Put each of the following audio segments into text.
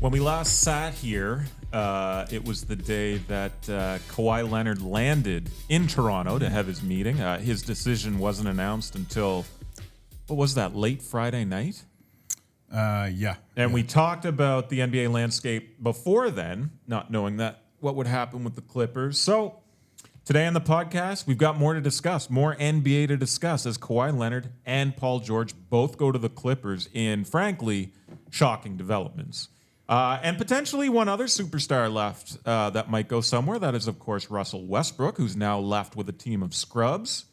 When we last sat here, it was the day that Kawhi Leonard landed in Toronto to have his meeting. His decision wasn't announced until, what was that, late Friday night? Yeah. And we talked about the NBA landscape before then, not knowing that what would happen with the Clippers. So today on the podcast, we've got more to discuss, more NBA to discuss as Kawhi Leonard and Paul George both go to the Clippers in, frankly, shocking developments. And potentially one other superstar left that might go somewhere. That is, of course, Russell Westbrook, who's now left with a team of scrubs.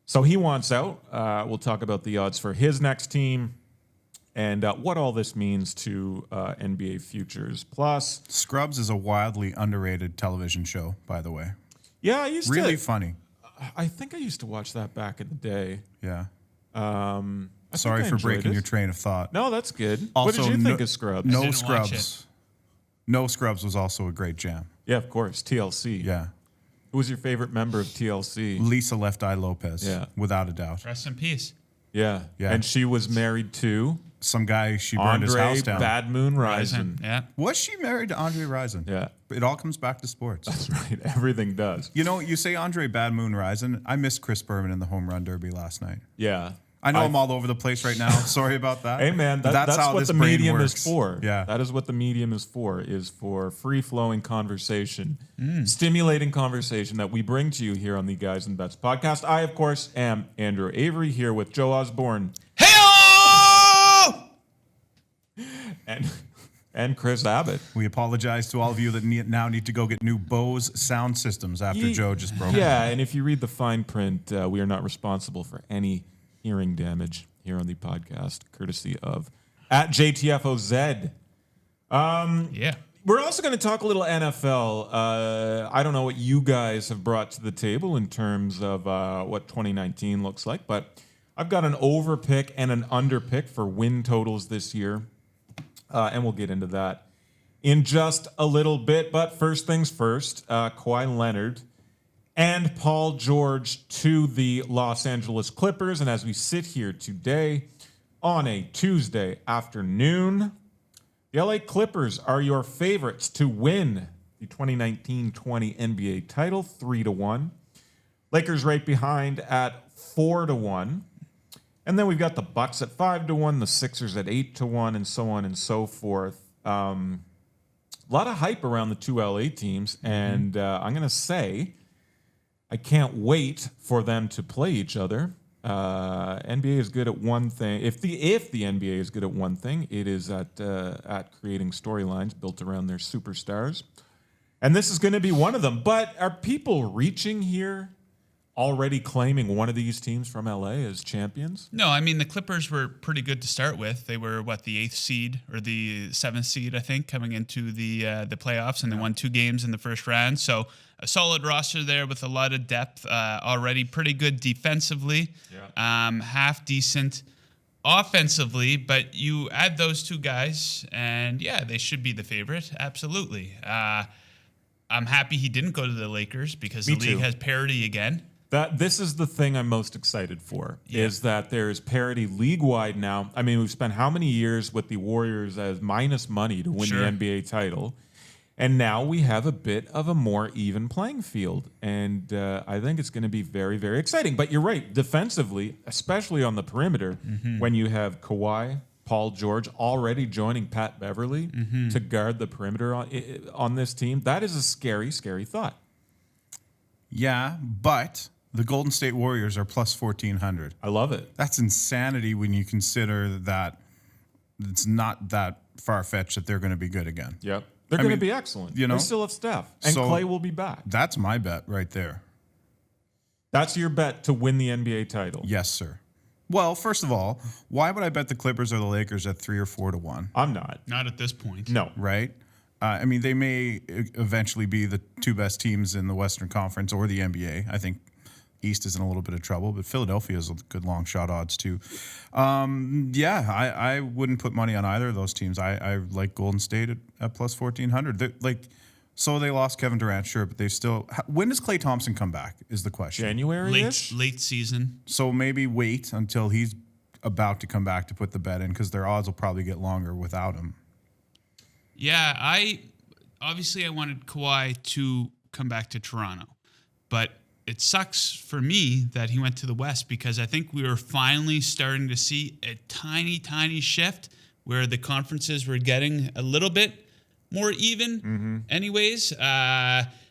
So he wants out. We'll talk about the odds for his next team and what all this means to NBA futures. Plus, Scrubs is a wildly underrated television show, by the way. Yeah, I used really to. funny. I think I used to watch that back in the day. Yeah. I Sorry think I for enjoyed breaking it. your train of thought. No, that's good. Also, what did you think of Scrubs? No didn't watch Scrubs. No Scrubs was also a great jam. Yeah, of course. TLC. Yeah. Who was your favorite member of TLC? Lisa Left Eye Lopez. Yeah. Without a doubt. Rest in peace. Yeah. Yeah. And she was married to Some guy she burned his Andre house down. Bad Moon Rising. Yeah. Was she married to Andre Rison? Yeah. It all comes back to sports. That's right. Everything does. You know, you say Andre Bad Moon Rison. I missed Chris Berman in the home run derby last night. Yeah. I know I'm all over the place right now. Sorry about that. Hey, man, But that's how what this the brain medium works. is for. Yeah. That is what the medium is for free-flowing conversation, stimulating conversation that we bring to you here on the Guys and Bets podcast. I, of course, am Andrew Avery here with Joe Osborne Hey-o! and Kris Abbott. We apologize to all of you that now need to go get new Bose sound systems after Joe just broke Yeah, and if you read the fine print, we are not responsible for any hearing damage here on the podcast, courtesy of at JTFOZ. Yeah. We're also going to talk a little NFL. I don't know what you guys have brought to the table in terms of what 2019 looks like, but I've got an over pick and an under pick for win totals this year, and we'll get into that in just a little bit. But first things first, Kawhi Leonard and Paul George to the Los Angeles Clippers. And as we sit here today on a Tuesday afternoon, the LA Clippers are your favorites to win the 2019-20 NBA title, 3-1. Lakers right behind at 4-1. And then we've got the Bucks at 5-1, the Sixers at 8-1, and so on and so forth. A lot of hype around the two LA teams, and I'm going to say I can't wait for them to play each other. NBA is good at one thing. If the NBA is good at one thing, it is at creating storylines built around their superstars, and this is going to be one of them. But are people reaching here already claiming one of these teams from LA as champions? No, I mean, the Clippers were pretty good to start with. They were, the 8th seed or the 7th seed, I think, coming into the playoffs, and they won 2 games in the first round. So a solid roster there with a lot of depth, already pretty good defensively, half decent offensively, but you add those two guys, and yeah, they should be the favorite, absolutely. I'm happy he didn't go to the Lakers because the league has parity again. This is the thing I'm most excited for, is that there's parity league-wide now. I mean, we've spent how many years with the Warriors as minus money to win the NBA title, and now we have a bit of a more even playing field, and I think it's going to be very, very exciting. But you're right, defensively, especially on the perimeter, when you have Kawhi, Paul George already joining Pat Beverly to guard the perimeter on this team, that is a scary, scary thought. Yeah, but the Golden State Warriors are plus 1,400. I love it. That's insanity when you consider that it's not that far-fetched that they're going to be good again. Yep. They're going to be excellent. You know? They still have Steph. And Clay will be back. That's my bet right there. That's your bet to win the NBA title. Yes, sir. Well, first of all, why would I bet the Clippers or the Lakers at 3 or 4-1? I'm not. Not at this point. No. Right? I mean, they may eventually be the 2 best teams in the Western Conference or the NBA. I think East is in a little bit of trouble, but Philadelphia is a good long shot odds too. I wouldn't put money on either of those teams. I like Golden State at plus 1,400. So they lost Kevin Durant, sure, but they still. When does Klay Thompson come back? Is the question. January-ish? Late season. So maybe wait until he's about to come back to put the bet in, because their odds will probably get longer without him. Yeah, I wanted Kawhi to come back to Toronto, but it sucks for me that he went to the West because I think we were finally starting to see a tiny, tiny shift where the conferences were getting a little bit more even anyways.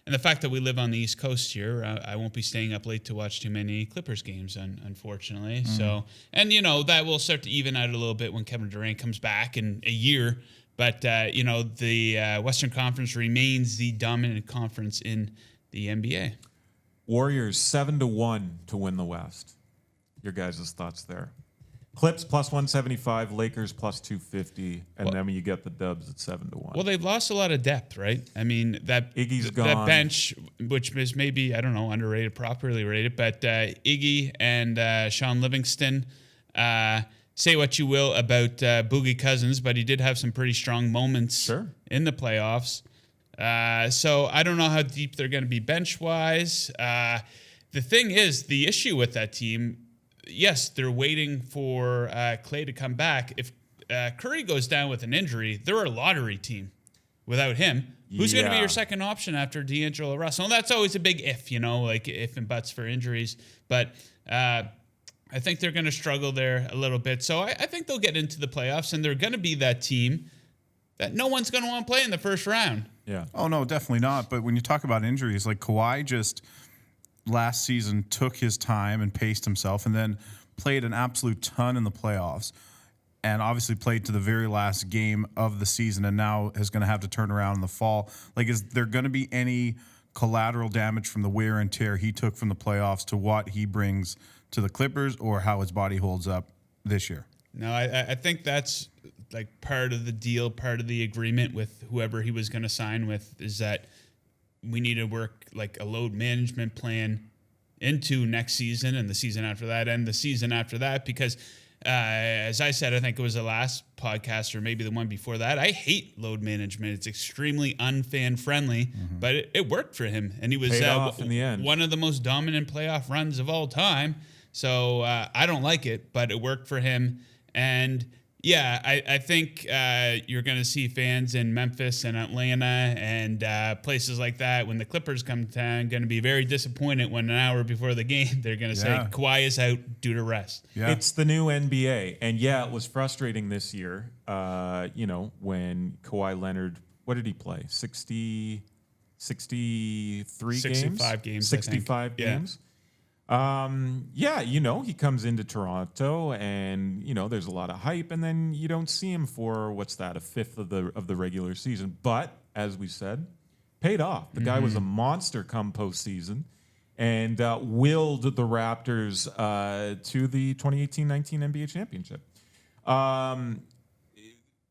And the fact that we live on the East Coast here, I won't be staying up late to watch too many Clippers games, unfortunately. So, and, that will start to even out a little bit when Kevin Durant comes back in a year. But, the Western Conference remains the dominant conference in the NBA. Warriors 7-1 to win the West. Your guys' thoughts there? Clips plus 175, Lakers plus 250, and then you get the Dubs at 7-1. Well, they've lost a lot of depth, right? I mean, Iggy's gone. That bench, which is maybe, I don't know, underrated, properly rated, but Iggy and Sean Livingston, say what you will about Boogie Cousins, but he did have some pretty strong moments in the playoffs. So I don't know how deep they're going to be bench-wise. The thing is, the issue with that team, yes, they're waiting for Clay to come back. If Curry goes down with an injury, they're a lottery team without him. Who's going to be your second option after D'Angelo Russell? And that's always a big if, like if and buts for injuries. But I think they're going to struggle there a little bit. So I think they'll get into the playoffs, and they're going to be that team that no one's going to want to play in the first round. Yeah. Oh, no, definitely not. But when you talk about injuries, like Kawhi just last season took his time and paced himself and then played an absolute ton in the playoffs and obviously played to the very last game of the season and now is going to have to turn around in the fall. Like, is there going to be any collateral damage from the wear and tear he took from the playoffs to what he brings to the Clippers or how his body holds up this year? No, I think that's like part of the deal, part of the agreement with whoever he was going to sign with is that we need to work like a load management plan into next season and the season after that and the season after that because as I said, I think it was the last podcast or maybe the one before that, I hate load management. It's extremely unfan friendly, but it worked for him. And he was in the end. One of the most dominant playoff runs of all time. So I don't like it, but it worked for him. And yeah, I think you're going to see fans in Memphis and Atlanta and places like that when the Clippers come to town going to be very disappointed when an hour before the game they're going to say Kawhi is out due to rest. Yeah. It's the new NBA. And yeah, it was frustrating this year, when Kawhi Leonard, what did he play? 63 65 games. 65 games. He comes into Toronto and, there's a lot of hype and then you don't see him for a fifth of the regular season. But as we said, paid off. The guy was a monster come postseason and willed the Raptors to the 2018-19 NBA championship.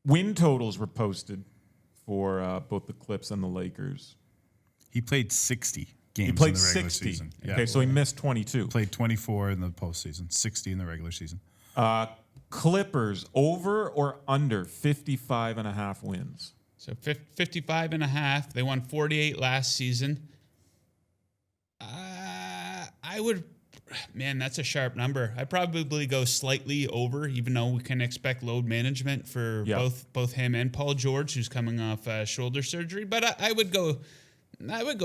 Win totals were posted for both the Clips and the Lakers. He played 60. Games He played in the regular 60. season. Okay, so he missed 22. Played 24 in the postseason, 60 in the regular season. Clippers over or under 55.5 wins. So 55.5. They won 48 last season. That's a sharp number. I'd probably go slightly over, even though we can expect load management for both him and Paul George, who's coming off shoulder surgery. But I would go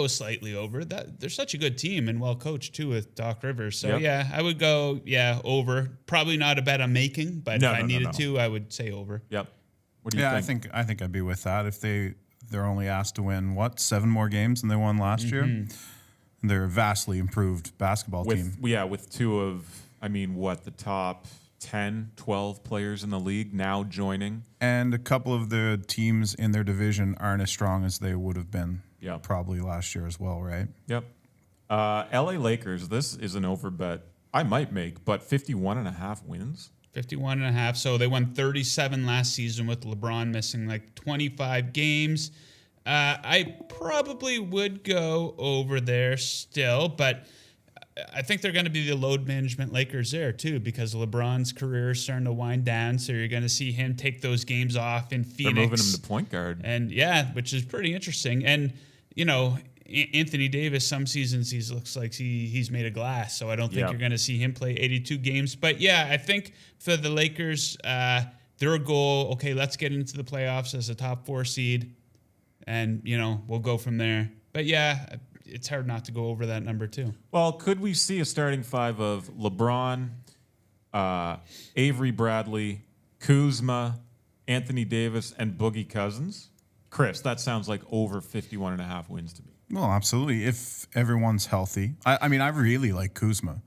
slightly over. They're such a good team and well coached too with Doc Rivers. So I would go over. Probably not a bet I'm making, but if I needed to, I would say over. Yep. What do you think? I think I'd be with that if they're only asked to win 7 more games than they won last year. And they're a vastly improved basketball team. With two of the top 10, 12 players in the league now joining. And a couple of the teams in their division aren't as strong as they would have been probably last year as well, right? Yep. LA Lakers, this is an over bet I might make, but 51.5 wins. 51.5. So they won 37 last season with LeBron missing like 25 games. I probably would go over there still, but I think they're going to be the load management Lakers there too, because LeBron's career is starting to wind down. So you're going to see him take those games off in Phoenix. They're moving him to point guard. And which is pretty interesting. And, Anthony Davis, some seasons he looks like he's made of glass. So I don't think you're going to see him play 82 games. But I think for the Lakers, their goal, okay, let's get into the playoffs as a top 4 seed, and, we'll go from there. But yeah, it's hard not to go over that number too. Well, could we see a starting 5 of LeBron, Avery Bradley, Kuzma, Anthony Davis, and Boogie Cousins? Chris, that sounds like over 51.5 wins to me. Well, absolutely. If everyone's healthy. I mean, I really like Kuzma,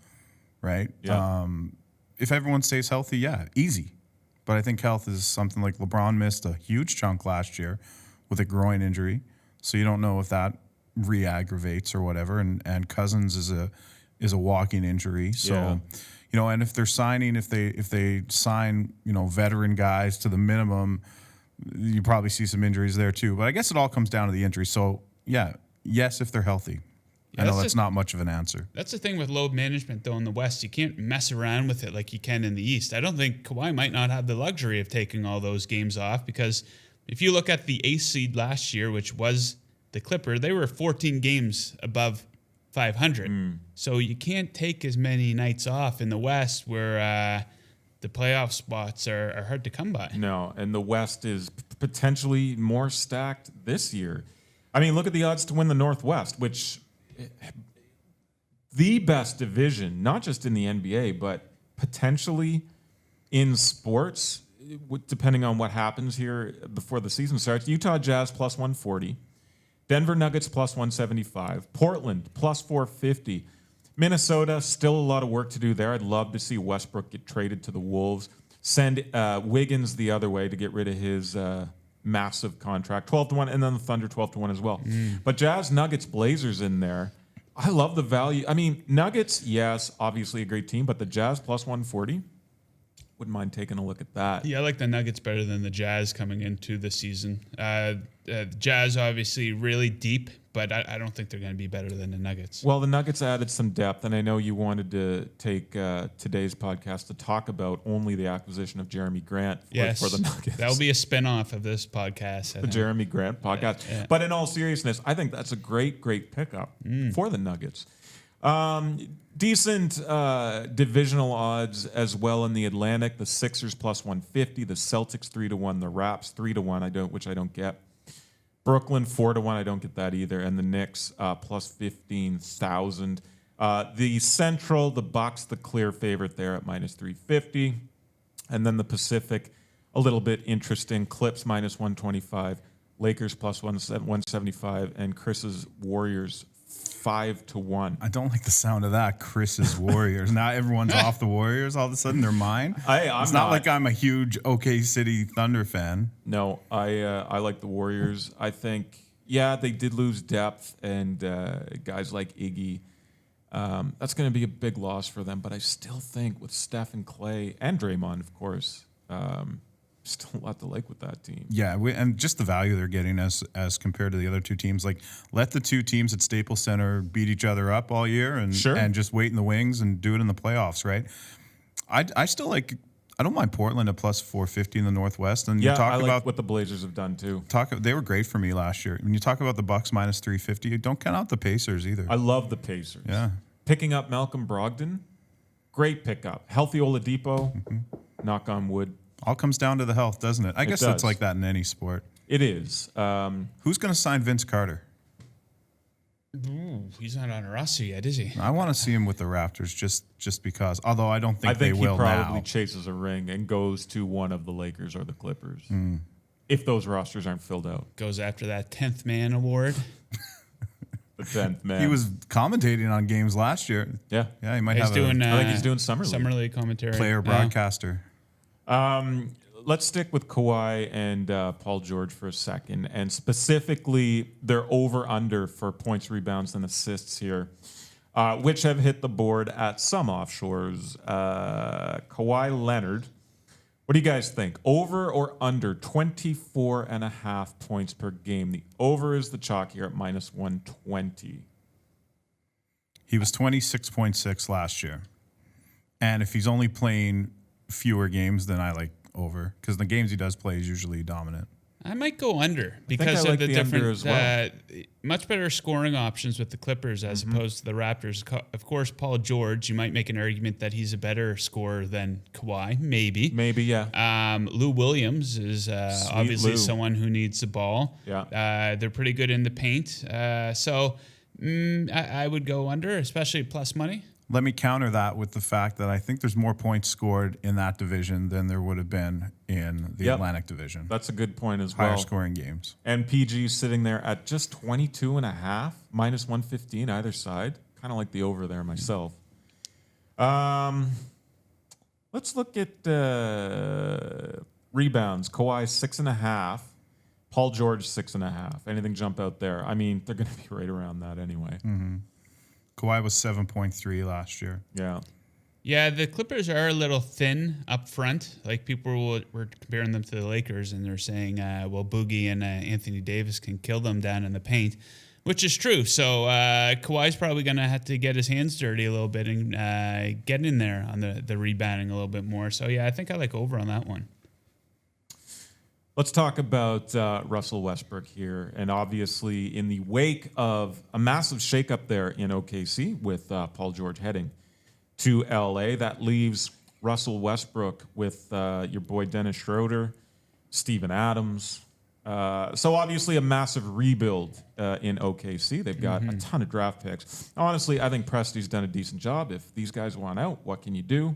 right? Yeah. If everyone stays healthy, yeah, easy. But I think health is something like LeBron missed a huge chunk last year with a groin injury. So you don't know if that re-aggravates or whatever. And Cousins is a walking injury. So, and if they're signing, if they sign, veteran guys to the minimum, you probably see some injuries there too. But I guess it all comes down to the injury. So, yeah, yes, if they're healthy. I know that's not much of an answer. That's the thing with load management, though, in the West. You can't mess around with it like you can in the East. I don't think Kawhi might not have the luxury of taking all those games off, because if you look at the 8th seed last year, which was the Clipper, they were 14 games above 500. So you can't take as many nights off in the West where the playoff spots are hard to come by. No, and the West is potentially more stacked this year. I mean, look at the odds to win the Northwest, which the best division, not just in the NBA, but potentially in sports, depending on what happens here before the season starts. Utah Jazz plus 140, Denver Nuggets plus 175, Portland plus 450, Minnesota, still a lot of work to do there. I'd love to see Westbrook get traded to the Wolves, send Wiggins the other way to get rid of his massive contract, 12-1, and then the Thunder 12-1 as well. But Jazz, Nuggets, Blazers in there. I love the value. I mean, Nuggets, yes, obviously a great team, but the Jazz plus 140, wouldn't mind taking a look at that. Yeah, I like the Nuggets better than the Jazz coming into the season. Jazz obviously really deep, but I don't think they're going to be better than the Nuggets. Well, the Nuggets added some depth, and I know you wanted to take today's podcast to talk about only the acquisition of Jeremy Grant for the Nuggets. That'll be a spin-off of this podcast. The Jeremy Grant podcast. Yeah. But in all seriousness, I think that's a great pickup for the Nuggets. Decent divisional odds as well in the Atlantic. The Sixers plus 150, the Celtics 3-1, the Raps 3-1, which I don't get. Brooklyn 4-1, I don't get that either, and the Knicks plus 15,000. The Central, the Bucks, the clear favorite there at minus 350, and then the Pacific, a little bit interesting. Clips minus 125, Lakers plus 175, and Chris's Warriors 5-1. I don't like the sound of that. Chris's Warriors. Now everyone's off the Warriors. All of a sudden they're mine. It's not like I'm a huge OK City Thunder fan. No, I like the Warriors. I think, they did lose depth, and guys like Iggy. That's going to be a big loss for them. But I still think with Steph and Clay and Draymond, of course, still a lot to like with that team. Yeah, and just the value they're getting as compared to the other two teams. Like, let the two teams at Staples Center beat each other up all year and just wait in the wings and do it in the playoffs, right? I still like. I don't mind Portland at plus 450 in the Northwest. And you talk like about what the Blazers have done too. They were great for me last year. When you talk about the Bucks minus 350, don't count out the Pacers either. I love the Pacers. Yeah, picking up Malcolm Brogdon, great pickup. Healthy Oladipo, knock on wood. All comes down to the health, doesn't it? I guess that's like that in any sport. It is. Who's going to sign Vince Carter? Ooh, he's not on a roster yet, is he? I want to see him with the Raptors just because. Although I don't think they will now. I think he probably chases a ring and goes to one of the Lakers or the Clippers if those rosters aren't filled out. Goes after that 10th man award. The 10th man. He was commentating on games last year. Yeah, he might I think he's doing Summer League commentary. Player broadcaster. Let's stick with Kawhi and Paul George for a second, and specifically their over-under for points, rebounds, and assists here, which have hit the board at some offshores. Kawhi Leonard, what do you guys think? Over or under 24.5 points per game? The over is the chalk here at minus 120. He was 26.6 last year. And if he's only playing fewer games, then I like over, because the games he does play is usually dominant. I might go under I because like of the the under different, as well. much better scoring options with the Clippers as opposed to the Raptors. Of course, Paul George, you might make an argument that he's a better scorer than Kawhi, maybe. Maybe, yeah. Lou Williams is obviously Lou. someone who needs the ball. Yeah. They're pretty good in the paint. I would go under, especially plus money. Let me counter that with the fact that I think there's more points scored in that division than there would have been in the Atlantic division. That's a good point as well. Higher scoring games. And PG sitting there at just 22.5, minus 115 either side. Kind of like the over there myself. Let's look at rebounds. Kawhi 6.5. Paul George 6.5. Anything jump out there? I mean, they're going to be right around that anyway. Mm-hmm. Kawhi was 7.3 last year. Yeah. Yeah, the Clippers are a little thin up front. Like people were comparing them to the Lakers, and they're saying, well, Boogie and Anthony Davis can kill them down in the paint, which is true. So Kawhi's probably going to have to get his hands dirty a little bit and get in there on the rebounding a little bit more. So, yeah, I think I like over on that one. Let's talk about Russell Westbrook here. And obviously, in the wake of a massive shakeup there in OKC with Paul George heading to LA, that leaves Russell Westbrook with your boy Dennis Schroeder, Steven Adams. So obviously a massive rebuild in OKC. They've got a ton of draft picks. Honestly, I think Presti's done a decent job. If these guys want out, what can you do?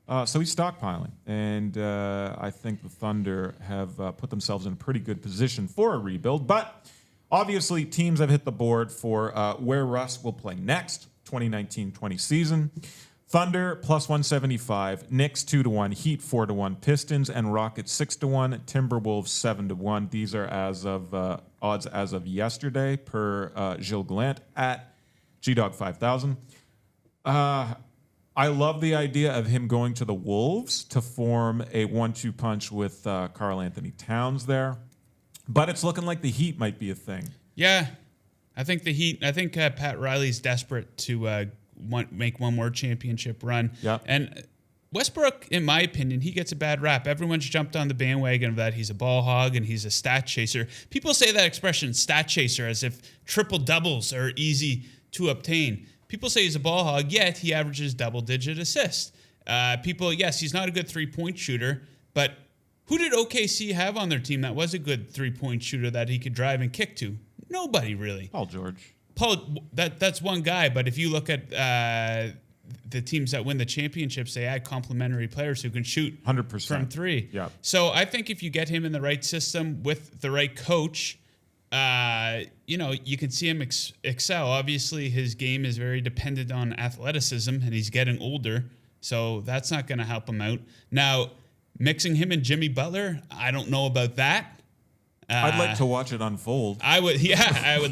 So he's stockpiling, and I think the Thunder have put themselves in a pretty good position for a rebuild. But obviously, teams have hit the board for where Russ will play next, 2019-20 season. Thunder plus 175, Knicks 2-1, Heat 4-1, Pistons and Rockets 6-1, Timberwolves 7-1. These are as of odds as of yesterday per Gilles Gallant at GDog 5000. I love the idea of him going to the Wolves to form a 1-2 punch with Karl Anthony Towns there. But it's looking like the Heat might be a thing. Yeah, I think the Heat. I think Pat Riley's desperate to make one more championship run. Yeah. And Westbrook, in my opinion, he gets a bad rap. Everyone's jumped on the bandwagon of that. He's a ball hog and he's a stat chaser. People say that expression, stat chaser, as if triple doubles are easy to obtain. People say he's a ball hog, yet he averages double-digit assists. Yes, he's not a good three-point shooter, but who did OKC have on their team that was a good three-point shooter that he could drive and kick to? Nobody, really. Paul George. That's one guy, but if you look at the teams that win the championships, they add complementary players who can shoot 100% from three. Yeah. So I think if you get him in the right system with the right coach, you can see him excel. Obviously, his game is very dependent on athleticism, and he's getting older, so that's not going to help him out. Now, mixing him and Jimmy Butler, I don't know about that. I'd like to watch it unfold. I would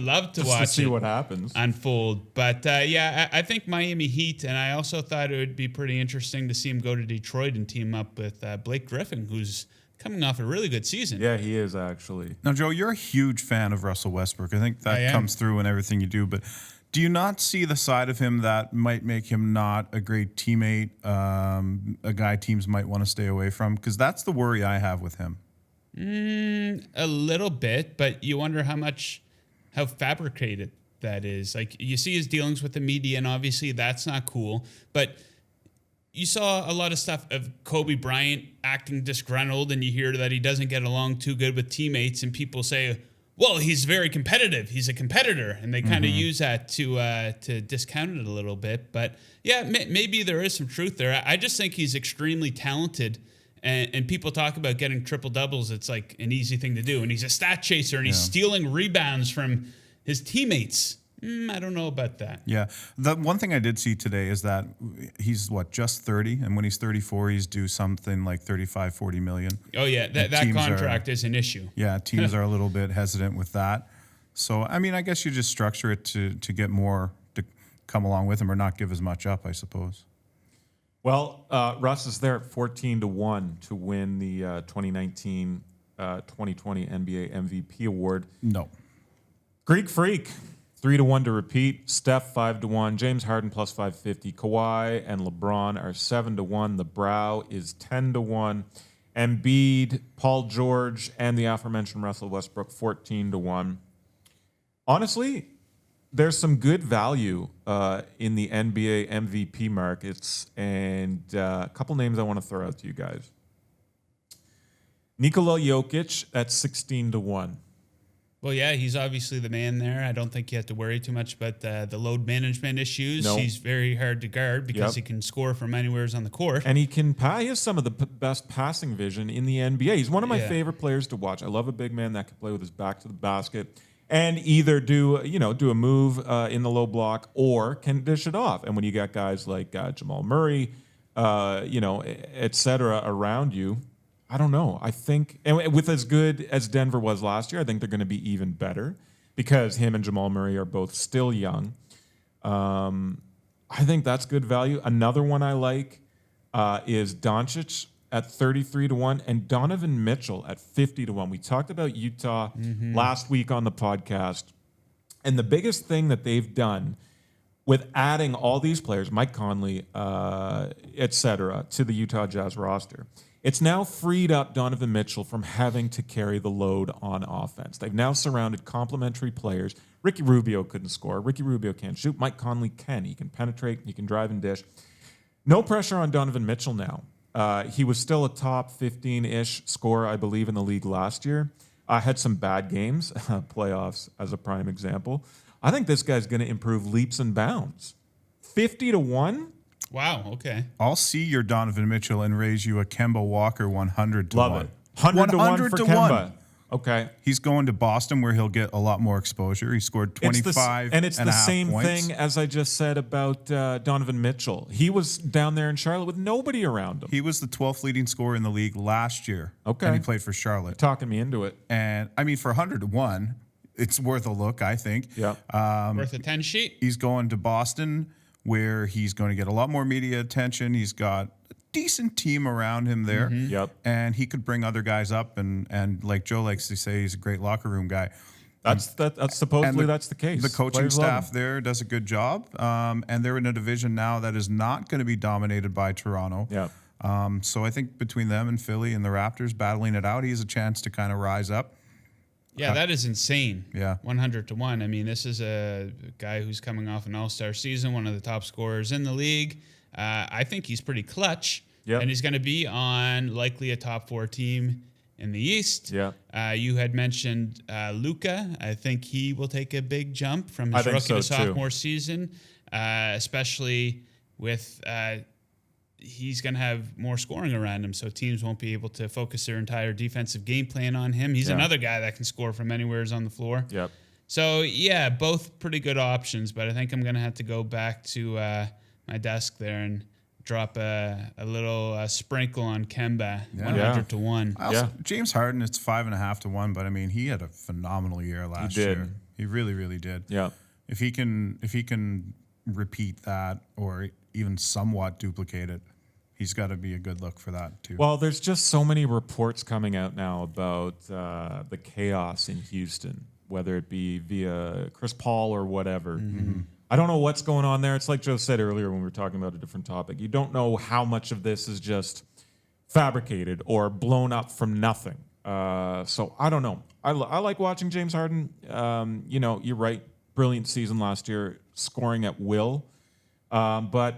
love to watch to see it what happens. unfold. But I think Miami Heat, and I also thought it would be pretty interesting to see him go to Detroit and team up with Blake Griffin, who's coming off a really good season. Yeah, he is actually. Now, Joe, you're a huge fan of Russell Westbrook. I think that comes through in everything you do. But do you not see the side of him that might make him not a great teammate, a guy teams might want to stay away from? Because that's the worry I have with him. A little bit, but you wonder how fabricated that is. Like, you see his dealings with the media, and obviously that's not cool. But you saw a lot of stuff of Kobe Bryant acting disgruntled, and you hear that he doesn't get along too good with teammates, and people say, well, he's very competitive. He's a competitor. And they kind of use that to discount it a little bit. But yeah, maybe there is some truth there. I just think he's extremely talented. And people talk about getting triple doubles. It's like an easy thing to do. And he's a stat chaser, and he's stealing rebounds from his teammates. I don't know about that. Yeah. The one thing I did see today is that he's, just 30? And when he's 34, he's due something like 35, 40 million. Oh, yeah. That contract is an issue. Yeah, teams are a little bit hesitant with that. So, I mean, I guess you just structure it to get more to come along with him or not give as much up, I suppose. Well, Russ is there at 14-1 to win the 2019-2020 NBA MVP award. No. Greek Freak, 3-1 to repeat. Steph 5-1. James Harden plus 550. Kawhi and LeBron are 7-1. The Brow is 10-1. Embiid, Paul George, and the aforementioned Russell Westbrook, 14-1. Honestly, there's some good value in the NBA MVP markets, and a couple names I want to throw out to you guys. Nikola Jokic at 16-1. Well, yeah, he's obviously the man there. I don't think you have to worry too much about the load management issues. No. He's very hard to guard because he can score from anywhere on the court. And he has some of the best passing vision in the NBA. He's one of my favorite players to watch. I love a big man that can play with his back to the basket and either do a move in the low block or can dish it off. And when you got guys like Jamal Murray, et cetera, around you, I don't know. I think, and with as good as Denver was last year, I think they're going to be even better because him and Jamal Murray are both still young. I think that's good value. Another one I like is Doncic at 33-1 and Donovan Mitchell at 50-1. We talked about Utah last week on the podcast, and the biggest thing that they've done with adding all these players, Mike Conley, et cetera, to the Utah Jazz roster, it's now freed up Donovan Mitchell from having to carry the load on offense. They've now surrounded complementary players. Ricky Rubio couldn't score. Ricky Rubio can't shoot. Mike Conley can. He can penetrate. He can drive and dish. No pressure on Donovan Mitchell now. He was still a top 15-ish scorer, I believe, in the league last year. Had some bad games, playoffs as a prime example. I think this guy's going to improve leaps and bounds. 50-1? Wow, okay. I'll see your Donovan Mitchell and raise you a Kemba Walker 100-1. Love it. 100-1 for Kemba. Okay. He's going to Boston where he'll get a lot more exposure. He scored 25 and it's the same points. thing as I just said about Donovan Mitchell. He was down there in Charlotte with nobody around him. He was the 12th leading scorer in the league last year. Okay. And he played for Charlotte. Talking me into it. And, I mean, for 100-1, it's worth a look, I think. Yeah. Worth a 10 sheet. He's going to Boston where he's going to get a lot more media attention. He's got a decent team around him there. Yep. And he could bring other guys up. And like Joe likes to say, he's a great locker room guy. That's supposedly that's the case. The coaching Players love staff him. there does a good job. And they're in a division now that is not going to be dominated by Toronto. Yeah. So I think between them and Philly and the Raptors battling it out, he has a chance to kind of rise up. Yeah, that is insane. Yeah. 100-1. I mean, this is a guy who's coming off an all-star season, one of the top scorers in the league. I think he's pretty clutch. Yep. And he's going to be on likely a top 4 team in the East. Yeah. You had mentioned Luka. I think he will take a big jump from I his think rookie so, to too. sophomore season, especially with he's going to have more scoring around him, so teams won't be able to focus their entire defensive game plan on him. He's another guy that can score from anywhere on the floor. Yep. So, yeah, both pretty good options, but I think I'm going to have to go back to my desk there and drop a little sprinkle on Kemba, 100-1. James Harden, it's 5.5-1, but I mean, he had a phenomenal year last year. He really, really did. Yeah. If he can repeat that or even somewhat duplicate it, he's got to be a good look for that too. Well, there's just so many reports coming out now about the chaos in Houston, whether it be via Chris Paul or whatever. I don't know what's going on there. It's like Joe said earlier when we were talking about a different topic. You don't know how much of this is just fabricated or blown up from nothing. So I don't know. I like watching James Harden. You're right. Brilliant season last year, scoring at will. But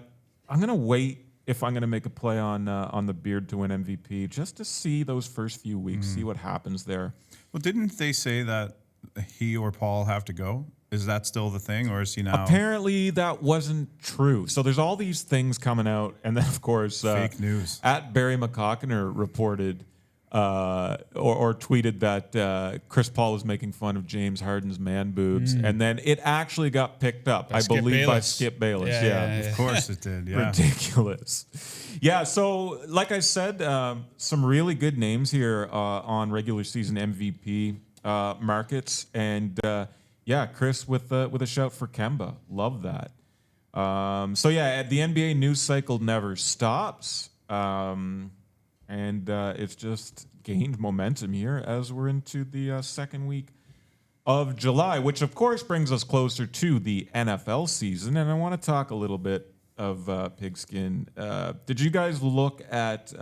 I'm going to wait if I'm going to make a play on the Beard to win MVP just to see those first few weeks, see what happens there. Well, didn't they say that he or Paul have to go? Is that still the thing, or is he now? Apparently, that wasn't true. So there's all these things coming out, and then of course, fake news. At Barry McCockiner reported or tweeted that Chris Paul was making fun of James Harden's man boobs, and then it actually got picked up, I believe, by Skip Bayless. Yeah. Of course it did. Yeah, ridiculous. Yeah, so like I said, some really good names here on regular season MVP markets, and Chris with a shout for Kemba. Love that. The NBA news cycle never stops. And it's just gained momentum here as we're into the second week of July, which of course brings us closer to the NFL season. And I want to talk a little bit Pigskin, did you guys look at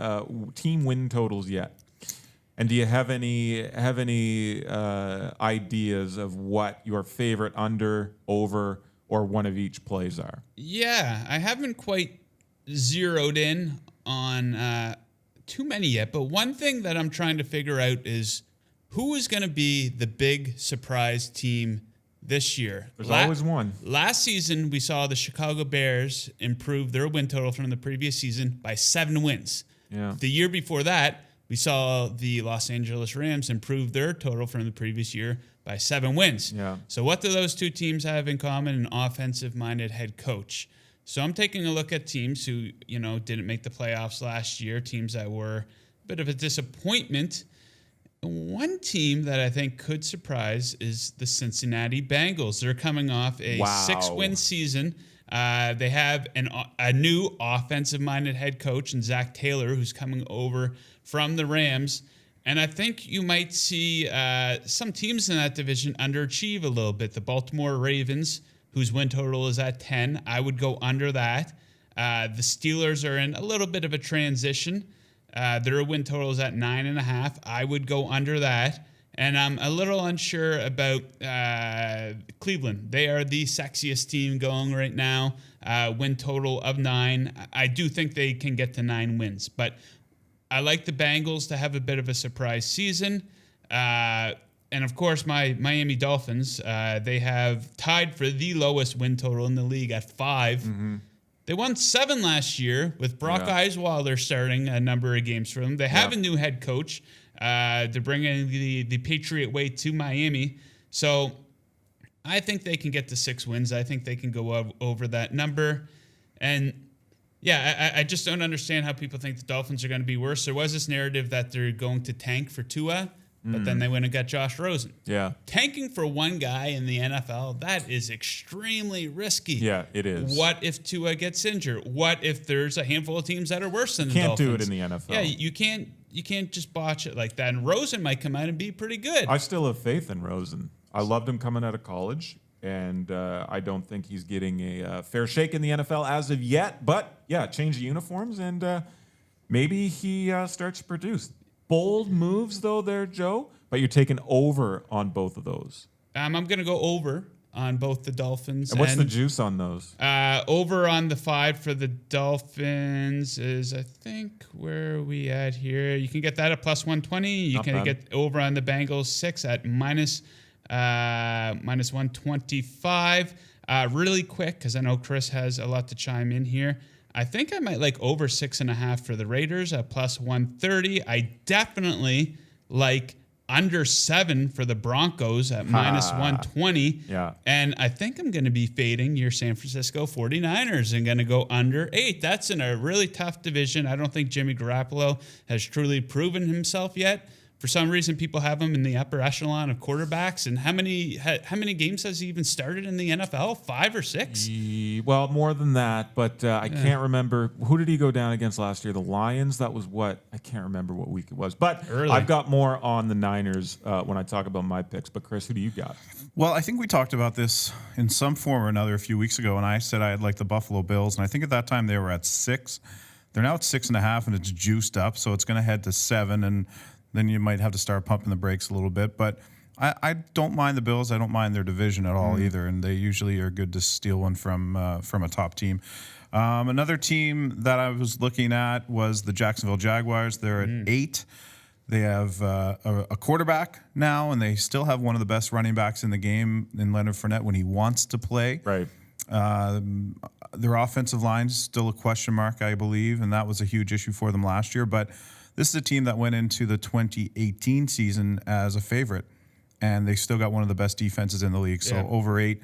team win totals yet? And do you have any ideas of what your favorite under, over, or one of each plays are? Yeah, I haven't quite zeroed in on too many yet, but one thing that I'm trying to figure out is who is going to be the big surprise team this year. There's always one. Last season, we saw the Chicago Bears improve their win total from the previous season by 7 wins. Yeah. The year before that, we saw the Los Angeles Rams improve their total from the previous year by 7 wins. Yeah. So what do those two teams have in common? An offensive-minded head coach. So I'm taking a look at teams who, didn't make the playoffs last year, teams that were a bit of a disappointment. One team that I think could surprise is the Cincinnati Bengals. They're coming off a 6-win season. They have a new offensive-minded head coach in Zach Taylor, who's coming over from the Rams. And I think you might see some teams in that division underachieve a little bit. The Baltimore Ravens, whose win total is at 10, I would go under that. The Steelers are in a little bit of a transition. Their win total is at 9.5. I would go under that. And I'm a little unsure about Cleveland. They are the sexiest team going right now. Win total of 9. I do think they can get to 9 wins. But I like the Bengals to have a bit of a surprise season. And, of course, my Miami Dolphins, they have tied for the lowest win total in the league at 5. Mm-hmm. They won 7 last year with Brock Osweiler starting a number of games for them. They have a new head coach. They're bringing the Patriot way to Miami. So I think they can get to 6 wins. I think they can go over that number. And, I just don't understand how people think the Dolphins are going to be worse. There was this narrative that they're going to tank for Tua, but then they went and got Josh Rosen. Yeah. Tanking for one guy in the NFL, that is extremely risky. Yeah, it is. What if Tua gets injured? What if there's a handful of teams that are worse than the Dolphins? Can't do it in the NFL. Yeah, you can't just botch it like that. And Rosen might come out and be pretty good. I still have faith in Rosen. I loved him coming out of college, and I don't think he's getting a fair shake in the NFL as of yet. But, change the uniforms, and maybe he starts to produce. Bold moves, though, there, Joe, but you're taking over on both of those. I'm going to go over on both the Dolphins. And what's the juice on those? Over on the 5 for the Dolphins is, I think, where are we at here? You can get that at plus 120. You can get over on the Bengals 6 at minus 125. Really quick, because I know Chris has a lot to chime in here. I think I might like over 6.5 for the Raiders at plus 130. I definitely like under 7 for the Broncos at minus 120. Yeah. And I think I'm going to be fading your San Francisco 49ers and going to go under 8. That's in a really tough division. I don't think Jimmy Garoppolo has truly proven himself yet. For some reason, people have him in the upper echelon of quarterbacks. And how many games has he even started in the NFL? 5 or 6? Well, more than that, but I can't remember. Who did he go down against last year? The Lions? That was what? I can't remember what week it was. But Early. I've got more on the Niners when I talk about my picks. But, Chris, who do you got? Well, I think we talked about this in some form or another a few weeks ago, and I said I had like the Buffalo Bills. And I think at that time they were at 6. They're now at 6.5, and it's juiced up, so it's going to head to 7, and then you might have to start pumping the brakes a little bit. But I don't mind the Bills. I don't mind their division at all either, and they usually are good to steal one from a top team. Another team that I was looking at was the Jacksonville Jaguars. They're at 8. They have a quarterback now, and they still have one of the best running backs in the game in Leonard Fournette when he wants to play. Right. Their offensive line is still a question mark, I believe, and that was a huge issue for them last year. But this is a team that went into the 2018 season as a favorite, and they still got one of the best defenses in the league. So over 8,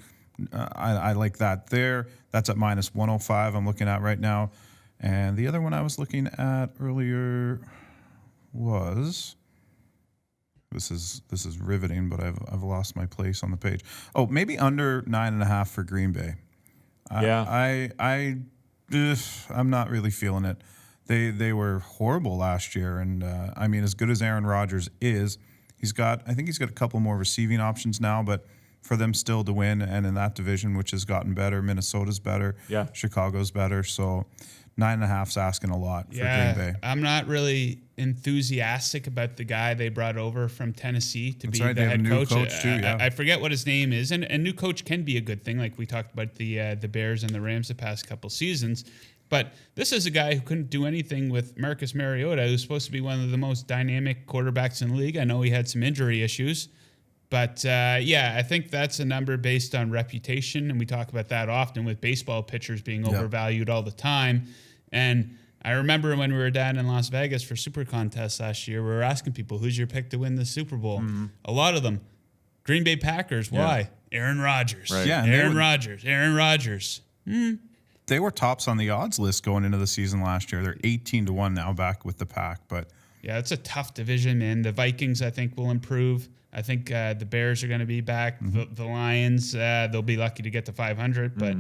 I like that there. That's at minus 105 I'm looking at right now. And the other one I was looking at earlier was, this is riveting, but I've lost my place on the page. Oh, maybe under 9.5 for Green Bay. I'm not really feeling it. They were horrible last year, and as good as Aaron Rodgers is, I think he's got a couple more receiving options now, but for them still to win. And in that division, which has gotten better, Minnesota's better. Yeah. Chicago's better. So 9.5's asking a lot for Green Bay. I'm not really enthusiastic about the guy they brought over from Tennessee to be right, the they have head a new coach. coach too, yeah. I forget what his name is, and a new coach can be a good thing. Like we talked about the Bears and the Rams the past couple seasons. But this is a guy who couldn't do anything with Marcus Mariota, who's supposed to be one of the most dynamic quarterbacks in the league. I know he had some injury issues. But, I think that's a number based on reputation, and we talk about that often with baseball pitchers being overvalued all the time. And I remember when we were down in Las Vegas for Super Contest last year, we were asking people, who's your pick to win the Super Bowl? Mm-hmm. A lot of them, Green Bay Packers. Why? Aaron Rodgers. Right. Yeah, Aaron Rodgers. They were tops on the odds list going into the season last year. They're 18-1 now back with the Pack. But yeah, it's a tough division, man. The Vikings, I think, will improve. I think the Bears are going to be back. Mm-hmm. The Lions, they'll be lucky to get to 500, but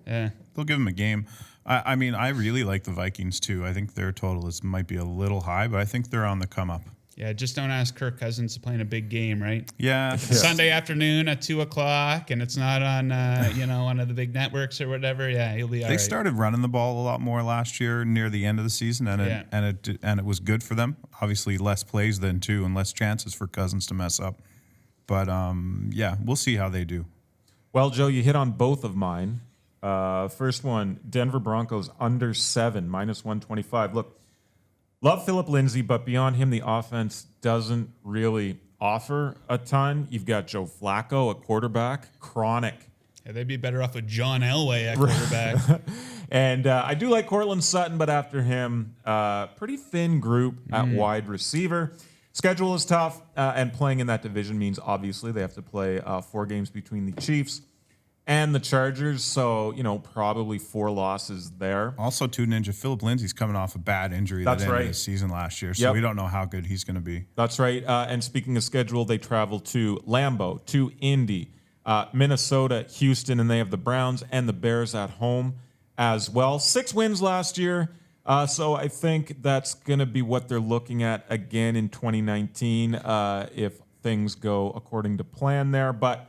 they'll give them a game. I mean, I really like the Vikings too. I think their total might be a little high, but I think they're on the come up. Yeah, just don't ask Kirk Cousins to play in a big game, right? Yeah. Sunday afternoon at 2:00, and it's not on one of the big networks or whatever. Yeah, he'll be all right. They started running the ball a lot more last year near the end of the season, and it was good for them. Obviously, less plays then too, and less chances for Cousins to mess up. But we'll see how they do. Well, Joe, you hit on both of mine. First one, Denver Broncos under 7, -125. Look, love Phillip Lindsay, but beyond him, the offense doesn't really offer a ton. You've got Joe Flacco at quarterback, chronic. Yeah, they'd be better off with John Elway at quarterback. And I do like Cortland Sutton, but after him, pretty thin group at wide receiver. Schedule is tough, and playing in that division means obviously they have to play 4 games between the Chiefs and the Chargers, so, probably 4 losses there. Also, too, Ninja, Phillip Lindsay's coming off a bad injury that ended his season last year, so we don't know how good he's going to be. That's right. And speaking of schedule, they travel to Lambeau, to Indy, Minnesota, Houston, and they have the Browns and the Bears at home as well. 6 wins last year, so I think that's going to be what they're looking at again in 2019 if things go according to plan there. But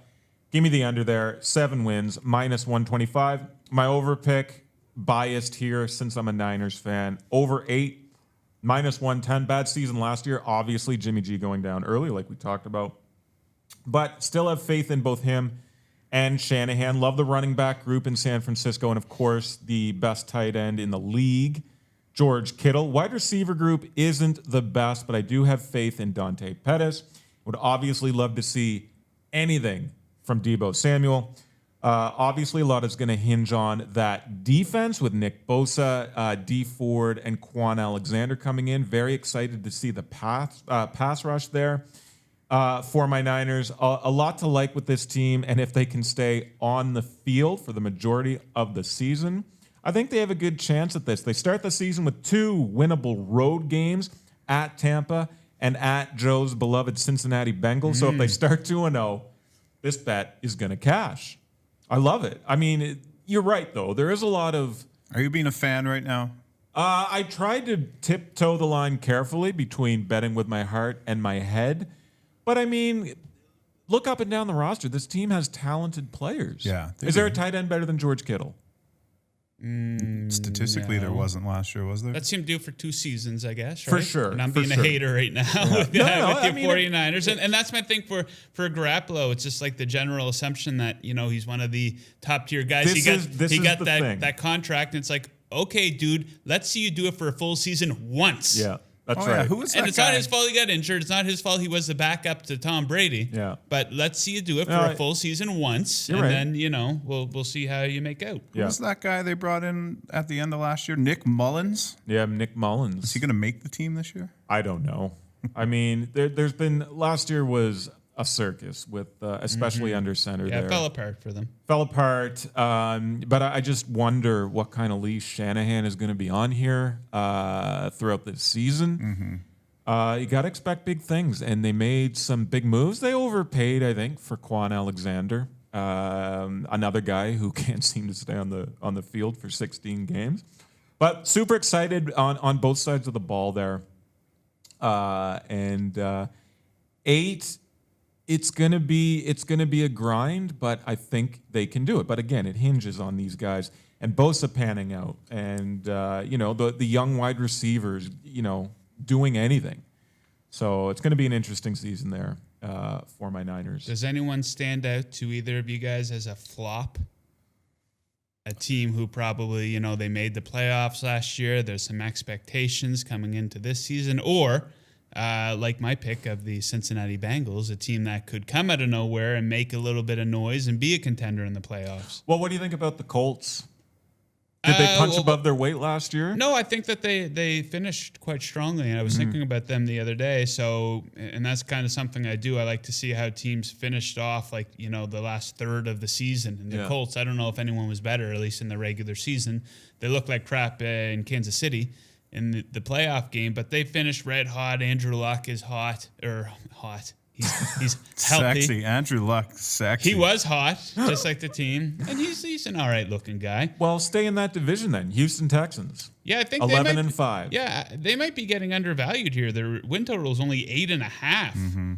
give me the under there. 7 wins, -125. My over pick, biased here since I'm a Niners fan. Over 8, -110. Bad season last year. Obviously, Jimmy G going down early, like we talked about. But still have faith in both him and Shanahan. Love the running back group in San Francisco. And, of course, the best tight end in the league, George Kittle. Wide receiver group isn't the best, but I do have faith in Dante Pettis. Would obviously love to see anything from Deebo Samuel. Obviously, a lot is going to hinge on that defense with Nick Bosa, D Ford, and Quan Alexander coming in. Very excited to see the pass rush there for my Niners. A lot to like with this team, and if they can stay on the field for the majority of the season, I think they have a good chance at this. They start the season with 2 winnable road games at Tampa and at Joe's beloved Cincinnati Bengals. So if they start 2-0, this bet is going to cash. I love it. I mean, you're right, though. There is a lot of... Are you being a fan right now? I tried to tiptoe the line carefully between betting with my heart and my head. But, I mean, look up and down the roster. This team has talented players. Yeah. Is there a tight end better than George Kittle? Statistically, there wasn't last year, was there? That's him due for 2 seasons, I guess, right? For sure. And I'm being a hater right now with the 49ers. And that's my thing for Garoppolo. It's just like the general assumption that, he's one of the top-tier guys. He got that contract, and it's like, okay, dude, let's see you do it for a full season once. Yeah. That's right. Yeah. Who was that and it's guy? not his fault he got injured. It's not his fault he was the backup to Tom Brady. Yeah. But let's see you do it for a full season once, You're and right. then we'll see how you make out. Who was that guy they brought in at the end of last year? Nick Mullins? Yeah, Nick Mullins. Is he going to make the team this year? I don't know. I mean, there's been... Last year was a circus with especially under center there. Yeah, it fell apart for them. Fell apart. But I just wonder what kind of leash Shanahan is going to be on here throughout the season. You got to expect big things, and they made some big moves. They overpaid, I think, for Quan Alexander, another guy who can't seem to stay on the field for 16 games. But super excited on both sides of the ball there. 8 it's gonna be a grind, but I think they can do it. But again, it hinges on these guys and Bosa panning out, and the young wide receivers, doing anything. So it's going to be an interesting season there for my Niners. Does anyone stand out to either of you guys as a flop? A team who probably, they made the playoffs last year. There's some expectations coming into this season. Or, like my pick of the Cincinnati Bengals, a team that could come out of nowhere and make a little bit of noise and be a contender in the playoffs. Well, what do you think about the Colts? Did they punch above their weight last year? No, I think that they finished quite strongly. And I was thinking about them the other day. So, and that's kind of something I do. I like to see how teams finished off, like, the last third of the season. And the Colts, I don't know if anyone was better, at least in the regular season. They looked like crap in Kansas City in the playoff game, but they finished red hot. Andrew Luck is hot. He's healthy. Sexy. Andrew Luck, sexy. He was hot, just like the team. And he's an all right looking guy. Well, stay in that division then. Houston Texans. Yeah, I think 11-5. Yeah, they might be getting undervalued here. Their win total is only 8.5.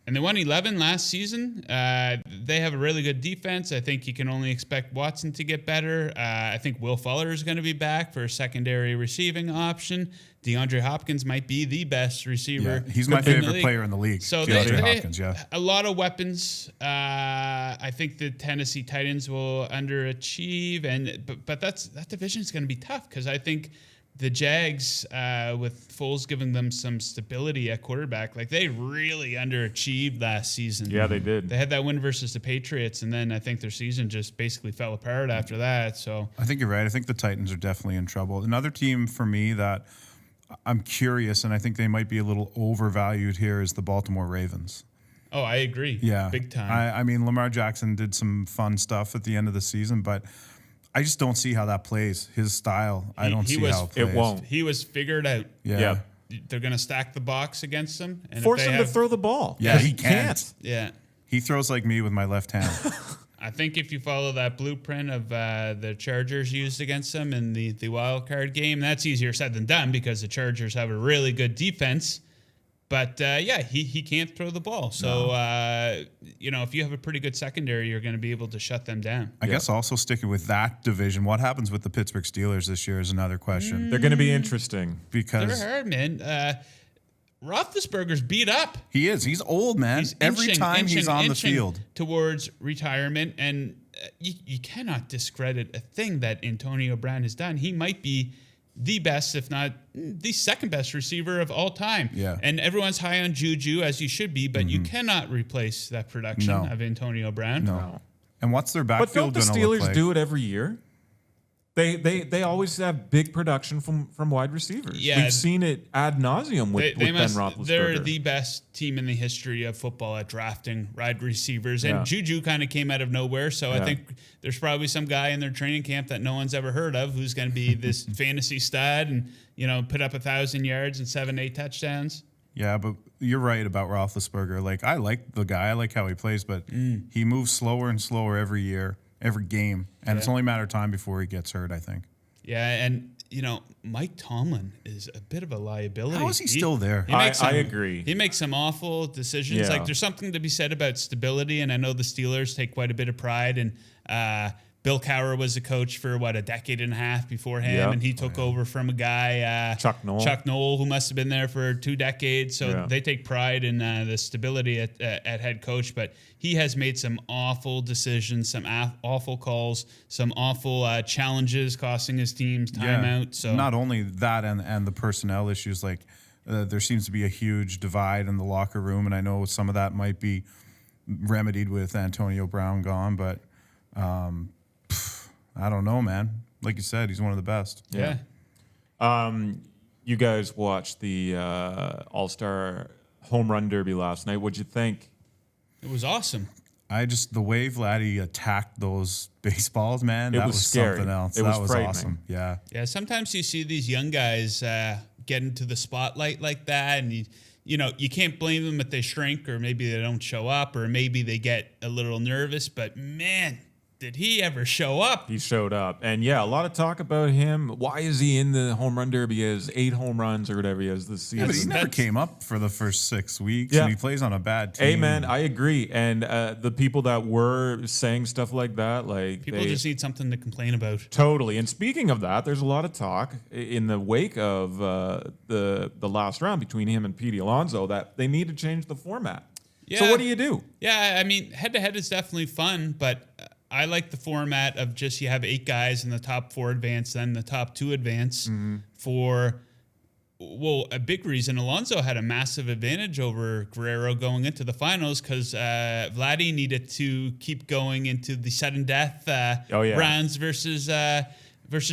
And they won 11 last season. They have a really good defense. I think you can only expect Watson to get better. I think Will Fuller is going to be back for a secondary receiving option. DeAndre Hopkins might be the best receiver. Yeah, he's my favorite player in the league. So DeAndre Hopkins, a lot of weapons. I think the Tennessee Titans will underachieve, but that division is going to be tough because I think the Jags, with Foles giving them some stability at quarterback, like they really underachieved last season. Yeah, they did. They had that win versus the Patriots, and then I think their season just basically fell apart after that. So I think you're right. I think the Titans are definitely in trouble. Another team for me that I'm curious, and I think they might be a little overvalued here, is the Baltimore Ravens. Oh, I agree. Yeah. Big time. I mean, Lamar Jackson did some fun stuff at the end of the season, but I just don't see how that plays. His style, I don't see how it plays. It won't. He was figured out. Yeah. They're going to stack the box against him. And Force him to throw the ball. Yeah, he can't. Yeah. He throws like me with my left hand. I think if you follow that blueprint of the Chargers used against them in the wild card game, that's easier said than done because the Chargers have a really good defense. But, he can't throw the ball. So, if you have a pretty good secondary, you're going to be able to shut them down. I guess also sticking with that division, what happens with the Pittsburgh Steelers this year is another question. They're going to be interesting. Because they're hard, man. Roethlisberger's beat up. He is. He's old, man. Every time he's on the field. Towards retirement, and you cannot discredit a thing that Antonio Brown has done. He might be the best, if not the second best receiver of all time. Yeah. And everyone's high on Juju, as you should be, but you cannot replace that production of Antonio Brown. No. And what's their But backfield don't the going to look Steelers like? do it every year? They always have big production from wide receivers. Yeah. We've seen it ad nauseum with Ben Roethlisberger. They're the best team in the history of football at drafting wide receivers. And Juju kind of came out of nowhere. So I think there's probably some guy in their training camp that no one's ever heard of who's going to be this fantasy stud and, put up 1,000 yards and 7-8 touchdowns. Yeah, but you're right about Roethlisberger. Like, I like the guy. I like how he plays, but he moves slower and slower every year, every game. And it's only a matter of time before he gets hurt, I think. Yeah, and, Mike Tomlin is a bit of a liability. How is he still there? I agree. He makes some awful decisions. Yeah. Like, there's something to be said about stability, and I know the Steelers take quite a bit of pride in Bill Cowher was a coach for, a decade and a half before him, and he took over from a guy, Chuck Noll, who must have been there for 2 decades. So they take pride in the stability at head coach. But he has made some awful decisions, some awful calls, some awful challenges costing his teams timeout. So not only that and the personnel issues, like there seems to be a huge divide in the locker room, and I know some of that might be remedied with Antonio Brown gone, but I don't know, man. Like you said, he's one of the best. Yeah. You guys watched the All-Star Home Run Derby last night. What'd you think? It was awesome. The way Vladdy attacked those baseballs, man, that was scary. something else. It that was was awesome. frightening. Yeah. Yeah, sometimes you see these young guys get into the spotlight like that, and you can't blame them if they shrink or maybe they don't show up or maybe they get a little nervous. But man, did he ever show up? He showed up. And yeah, a lot of talk about him. Why is he in the home run derby? He has 8 home runs or whatever he has this season. Yeah, but he never came up for the first 6 weeks, Yeah. and he plays on a bad team. Hey, man, I agree. And the people that were saying stuff like that, like People just need something to complain about. totally. And speaking of that, there's a lot of talk in the wake of the last round between him and Pete Alonso that they need to change the format. So Yeah. what do you do? Yeah, I mean, head-to-head is definitely fun, but I like the format of just you have 8 guys in the top 4 advance, then the top 2 advance for, well, a big reason. Alonso had a massive advantage over Guerrero going into the finals because Vladdy needed to keep going into the sudden death rounds versus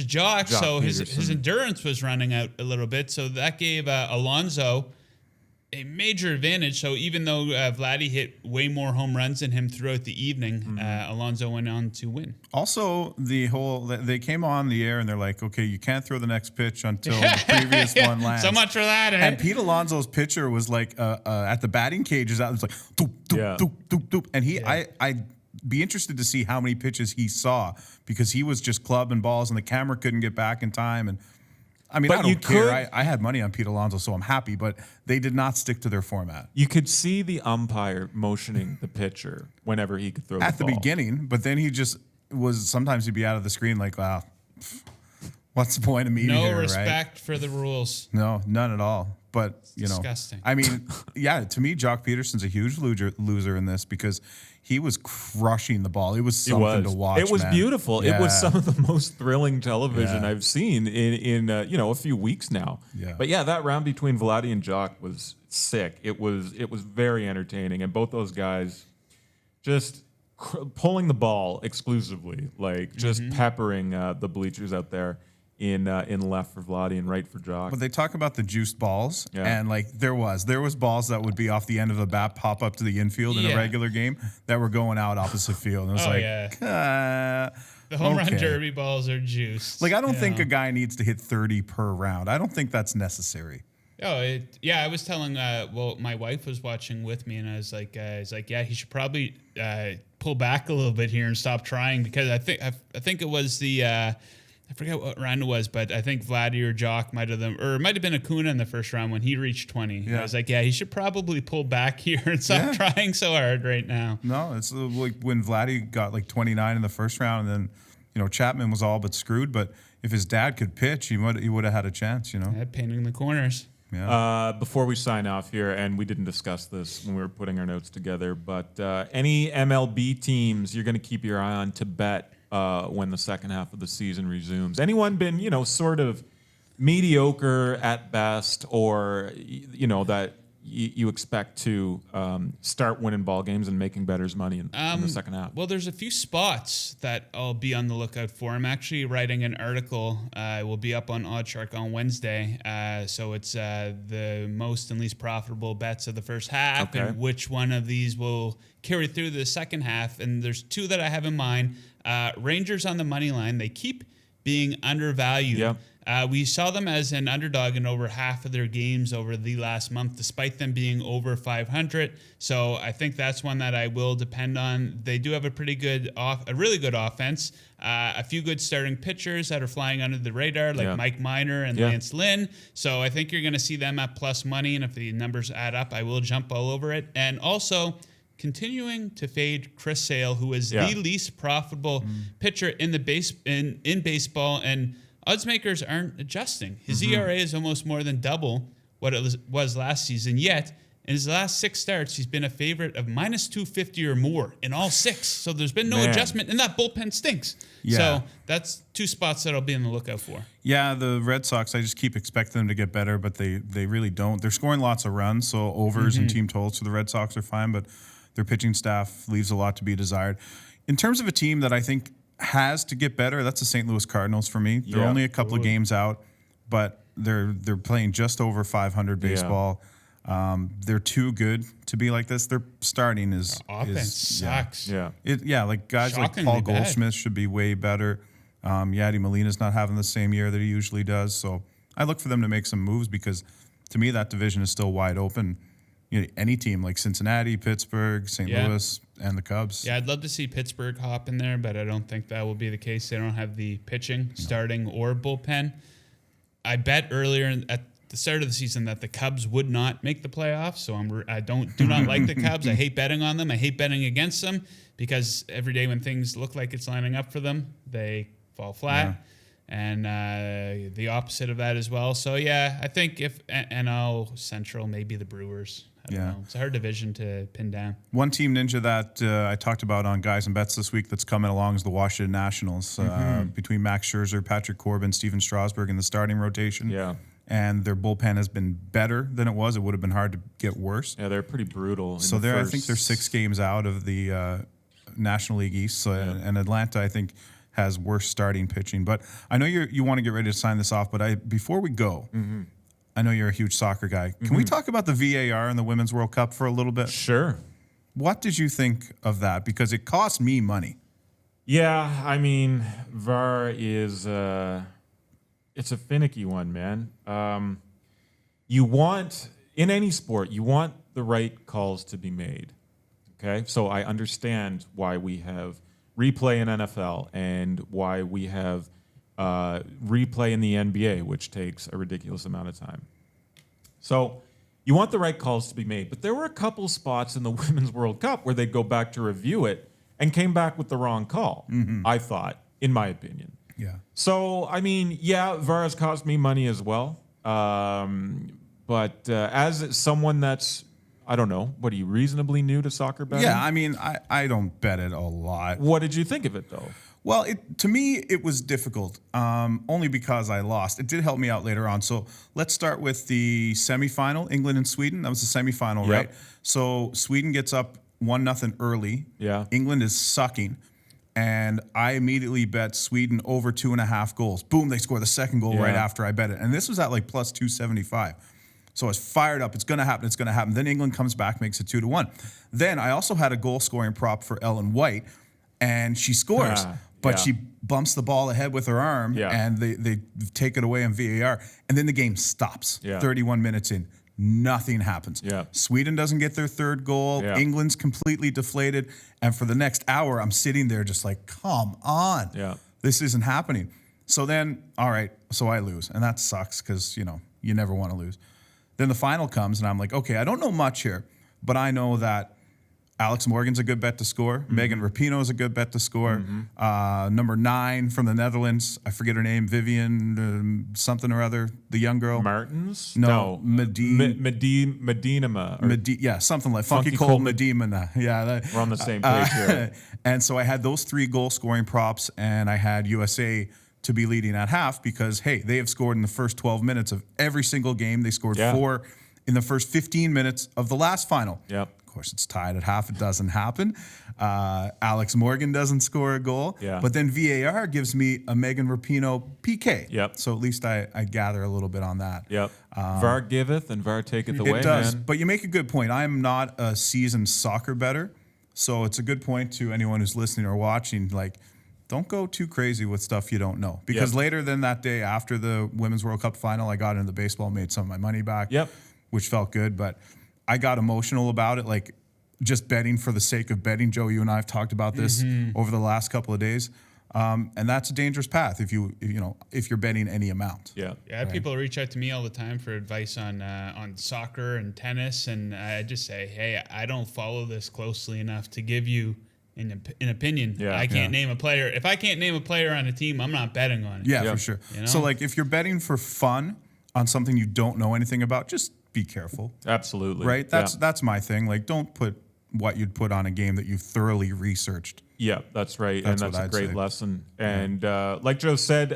Jock. So his endurance was running out a little bit. So that gave Alonso a major advantage. So even though Vladdy hit way more home runs than him throughout the evening, Alonso went on to win. Also, they came on the air and they're like, okay, you can't throw the next pitch until the previous one lands. So much for that. Eh? And Pete Alonso's pitcher was like at the batting cages. It was like doop doop doop doop doop. And I'd be interested to see how many pitches he saw because he was just clubbing balls and the camera couldn't get back in time. And I mean, But I don't you care. I had money on Pete Alonso, so I'm happy. But they did not stick to their format You could see the umpire motioning the pitcher whenever he could throw at the the ball. beginning. But then he just was. Sometimes he'd be out of the screen, like, wow, what's the point of me No here, right? respect for the rules. No, none at all. But you know, disgusting. I mean, yeah. To me, Jock Peterson's a huge loser in this because he was crushing the ball. It was something to watch. It was man. beautiful. It was Yeah. some of the most thrilling television Yeah. I've seen in a few weeks now. Yeah. But yeah, that round between Vladdy and Jock was sick. It was very entertaining, and both those guys just pulling the ball exclusively, like just peppering the bleachers out there in left for Vladdy and right for Jock. But they talk about the juiced balls, Yeah. and like there was balls that would be off the end of the bat, pop up to the infield in a Yeah. regular game that were going out opposite field. And it was Oh, like, yeah. The home run okay. derby balls are juiced. Like I don't you think know. a guy needs to hit 30 per round. I don't think that's necessary. Oh, I was telling, my wife was watching with me, and I was like, yeah, he should probably pull back a little bit here and stop trying because I think it was the. I forget what round it was, but I think Vladdy or Jock might have been Acuna in the first round when he reached 20. Yeah. I was like, yeah, he should probably pull back here and stop trying so hard right now. No, it's like when Vladdy got like 29 in the first round, and then Chapman was all but screwed. But if his dad could pitch, he would have had a chance. Painting the corners. Yeah. Before we sign off here, and we didn't discuss this when we were putting our notes together, but any MLB teams you're going to keep your eye on to bet when the second half of the season resumes? Anyone been, sort of mediocre at best, or that you expect to start winning ball games and making bettors money in the second half? Well, there's a few spots that I'll be on the lookout for. I'm actually writing an article. It will be up on OddsShark on Wednesday. So it's the most and least profitable bets of the first half, Okay. and which one of these will carry through the second half. And there's 2 that I have in mind. Rangers on the money line. They keep being undervalued. Yep. We saw them as an underdog in over half of their games over the last month, despite them being over 500. So I think that's one that I will depend on. They do have a really good offense. A few good starting pitchers that are flying under the radar, like Mike Minor and Lance Lynn. So I think you're going to see them at plus money, and if the numbers add up, I will jump all over it. And also, continuing to fade Chris Sale, who is the least profitable pitcher in baseball, and odds makers aren't adjusting. His ERA is almost more than double what it was last season. Yet, in his last 6 starts, he's been a favorite of minus 250 or more in all 6. So there's been no adjustment, and that bullpen stinks. Yeah. So that's 2 spots that I'll be on the lookout for. Yeah, the Red Sox, I just keep expecting them to get better, but they really don't. They're scoring lots of runs, so overs and team totals for the Red Sox are fine, but their pitching staff leaves a lot to be desired. In terms of a team that I think has to get better, that's the St. Louis Cardinals for me. They're only a couple of games out, but they're playing just over 500 baseball. They're too good to be like this. Their starting is Offense sucks. like guys like Shockingly Paul bad. Goldschmidt should be way better. Yadi Molina's not having the same year that he usually does. So I look for them to make some moves because to me that division is still wide open. any team like Cincinnati, Pittsburgh, St. Yeah. Louis, and the Cubs. Yeah, I'd love to see Pittsburgh hop in there, but I don't think that will be the case. They don't have the pitching, starting, or bullpen. I bet earlier at the start of the season that the Cubs would not make the playoffs, so I do not like the Cubs. I hate betting on them. I hate betting against them because every day when things look like it's lining up for them, they fall flat. Yeah. And the opposite of that as well. So, yeah, I think if NL Central, maybe the Brewers. I don't know. It's a hard division to pin down. One team, Ninja, that I talked about on Guys and Bets this week that's coming along is the Washington Nationals. Between Max Scherzer, Patrick Corbin, Steven Strasburg in the starting rotation. Yeah. And their bullpen has been better than it was. It would have been hard to get worse. Yeah, they're pretty brutal. So I think they're 6 games out of the National League East. So, and Atlanta, I think, has worse starting pitching. But I know you want to get ready to sign this off, but before we go, I know you're a huge soccer guy. Can we talk about the VAR in the Women's World Cup for a little bit? Sure. What did you think of that? Because it cost me money. Yeah, I mean, VAR is it's a finicky one, man. You want, in any sport, you want the right calls to be made. Okay? So I understand why we have replay in NFL and why we have replay in the NBA, which takes a ridiculous amount of time. So you want the right calls to be made. But there were a couple spots in the Women's World Cup where they'd go back to review it and came back with the wrong call, I thought, in my opinion. Yeah. So, I mean, yeah, VAR has cost me money as well. But as someone that's, I don't know, what are you, reasonably new to soccer betting? Yeah, I mean, I don't bet it a lot. What did you think of it, though? Well, to me, it was difficult, only because I lost. It did help me out later on. So let's start with the semifinal, England and Sweden. That was the semifinal, Yep. right? So Sweden gets up 1-0 early. Yeah. England is sucking. And I immediately bet Sweden over 2.5 goals. Boom, they score the second goal right after I bet it. And this was at like plus 275. So I was fired up. It's going to happen. It's going to happen. Then England comes back, makes it 2-1. Then I also had a goal scoring prop for Ellen White, and she scores. But she bumps the ball ahead with her arm, and they take it away on VAR. And then the game stops 31 minutes in. Nothing happens. Sweden doesn't get their third goal. England's completely deflated. And for the next hour, I'm sitting there just like, come on. This isn't happening. So then, all right, so I lose. And that sucks because, you never want to lose. Then the final comes, and I'm like, okay, I don't know much here, but I know that Alex Morgan's a good bet to score. Megan Rapinoe is a good bet to score. Number 9 from the Netherlands, I forget her name, Vivian something or other, the young girl. Martins? No, Medinama. Yeah, something like Funky Cold Medina. Yeah, we're on the same page here. And so I had those 3 goal scoring props, and I had USA to be leading at half because, hey, they have scored in the first 12 minutes of every single game. They scored 4 in the first 15 minutes of the last final. Of course, it's tied at half. It doesn't happen. Alex Morgan doesn't score a goal. But then VAR gives me a Megan Rapinoe PK. So at least I gather a little bit on that. VAR giveth and VAR taketh away, it does. man. But you make a good point. I'm not a seasoned soccer bettor. So it's a good point to anyone who's listening or watching, like, don't go too crazy with stuff you don't know. Because later than that day, after the Women's World Cup final, I got into the baseball, made some of my money back, which felt good. But I got emotional about it, like just betting for the sake of betting. Joe, you and I have talked about this over the last couple of days. And that's a dangerous path if you're betting any amount. I have people reach out to me all the time for advice on soccer and tennis, and I just say, hey, I don't follow this closely enough to give you an opinion. I can't name a player. If I can't name a player on a team, I'm not betting on it. For sure. So like if you're betting for fun on something you don't know anything about, just be careful. Absolutely. Right? That's my thing. Like don't put what you'd put on a game that you've thoroughly researched. Yeah, that's right. That's a great lesson. And like Joe said,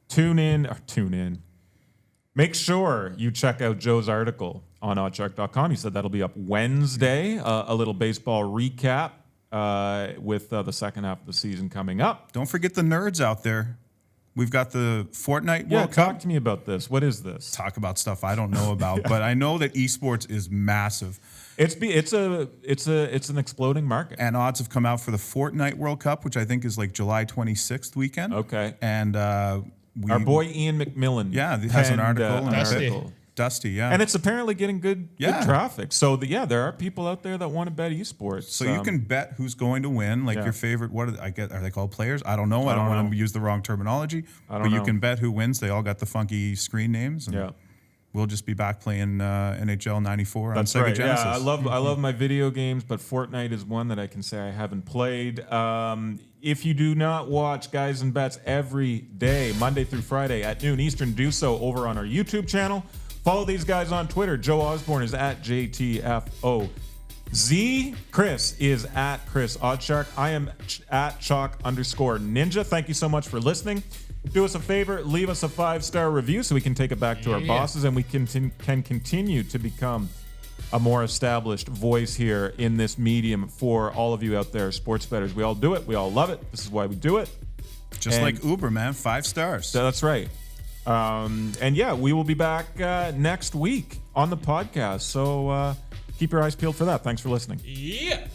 tune in. Make sure you check out Joe's article on oddcheck.com. He said that'll be up Wednesday, a little baseball recap with the second half of the season coming up. Don't forget the nerds out there. We've got the Fortnite World Cup. Talk to me about this. What is this? Talk about stuff I don't know about, but I know that esports is massive. It's an exploding market. And odds have come out for the Fortnite World Cup, which I think is like July 26th weekend. Okay. And our boy Ian McMillan has an article. Dusty, yeah. And it's apparently getting good Yeah. traffic. So, there are people out there that want to bet esports. So you can bet who's going to win, like your favorite. What are they called? Players? I don't know. I don't want to use the wrong terminology. But you can bet who wins. They all got the funky screen names. And we'll just be back playing NHL '94 on Sega Genesis. Yeah, I love my video games, but Fortnite is one that I can say I haven't played. If you do not watch Guys and Bets every day, Monday through Friday at noon Eastern, do so over on our YouTube channel. Follow these guys on Twitter. Joe Osborne is at JTFOZ. Chris is at Chris Oddshark. I am at Chalk_Ninja. Thank you so much for listening. Do us a favor, leave us a 5-star review so we can take it back to our bosses and we can continue to become a more established voice here in this medium for all of you out there, sports bettors. We all do it. We all love it. This is why we do it. Just like Uber, man. 5 stars. That's right. We will be back next week on the podcast. So keep your eyes peeled for that. Thanks for listening. Yeah.